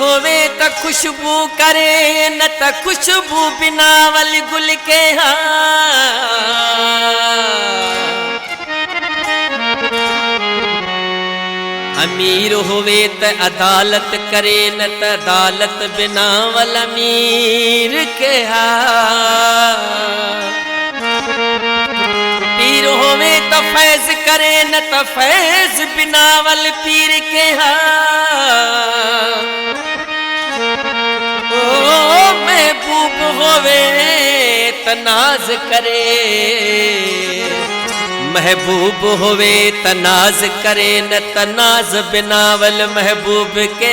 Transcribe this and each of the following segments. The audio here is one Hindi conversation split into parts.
होवे त खुशबू करे न त खुशबू बिनावल गुल के अमीर होवे त अदालत करे न त अदालत बिनावल अमीर के पीर होवे त फैज करे न त फैज बिनावल पीर के ओ महबूब होवे त नाज करे महबूब होवे त नाज करे न त नाज बिनावल महबूब के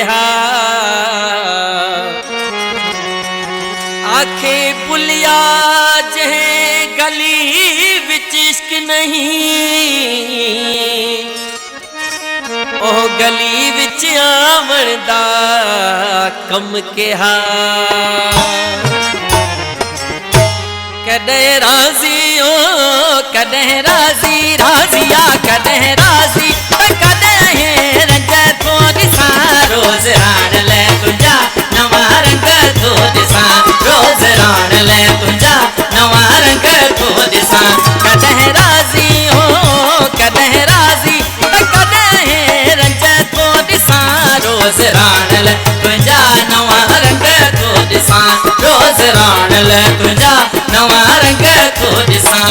आखे बुलिया जह गली विच इश्क नहीं ओ गली विच आवन दा कम के कदे राजी ओ कदे राजी राजिया कदे राजी कदे रंग तो दिसा रोज राण ले तुझा नवा रंग तो दिसा रोज राण ले तुझा नवा रंग तो दिसा कदे राजी ओ कदे राजी कदे रंग तो दिसा रोज राण ले तुझा नवा रंग तो दिसा रोज राण ले तुझा नवा रंग तो दिसा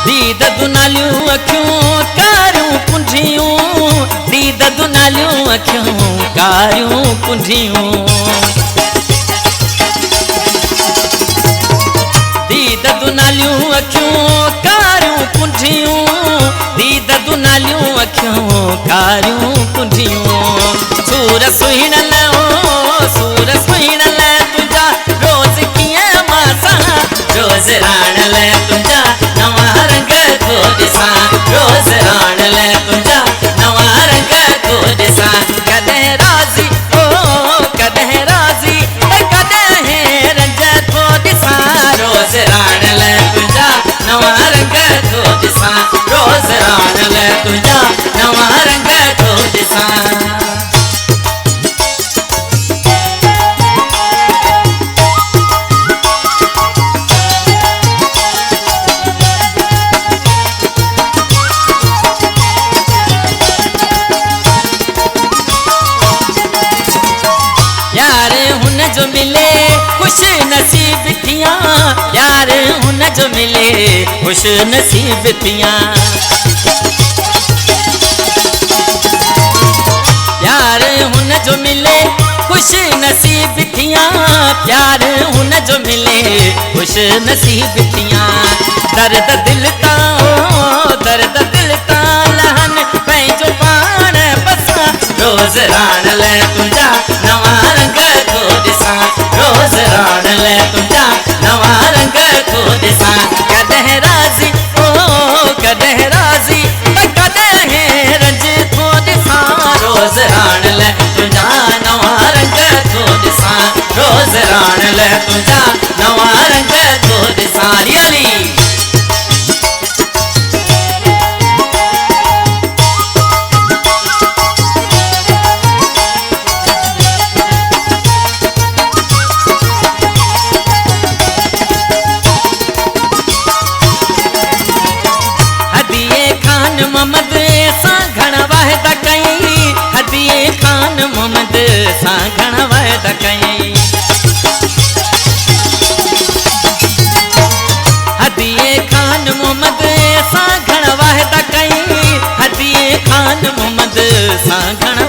दीद दुनालियूं अखियूं कारियूं कुंडियूं दीद दुनालियूं अखियूं कारियूं कुंडियूं दीद दुनालियूं अखियूं कारियूं कुंडियूं दीद दुनालियूं अखियूं कारियूं कुंडियूं सूर सुहिणल सूर सुहिणल तुझा रोज कीअं मासा रोज राण ले तुझा नवा रंग को दिसा रोज राण ले तुझा नवा रंग को दिसा कदे राजी ओ कदे राजी कदे रंग को दिसा रोज राण ले तुझा नवा रंग को दिसा रोज राण ले तुझा नवा रंग को दिसा यार हुन जो मिले खुश नसीब थिया यार हुन जो मिले खुश नसीब थिया यार हुन जो मिले खुश नसीब थिया प्यार हुन जो मिले खुश नसीब थिया दर्द दिल ता ओ दर्द दिल ता लहन पंहिंजो पाण बसा रोज राण ले तुझा नवा रंग को दिसा रोज राण ले तुझा नवा रंग को दिसा कदे राजी ओ कदे राजी कदे रंज को दिसा रोज राण ले तुझा नवा रंग को दिसा रोज राण ले तुझा नवा रंग को दिसा रियाली मोहम्मद सां घणा वाइदा कई हदीए खान मोहम्मद सां घणा वाइदा कई हदीए खान मोहम्मद सां घणा वाइदा कई हदीए खान मोहम्मद सां घणा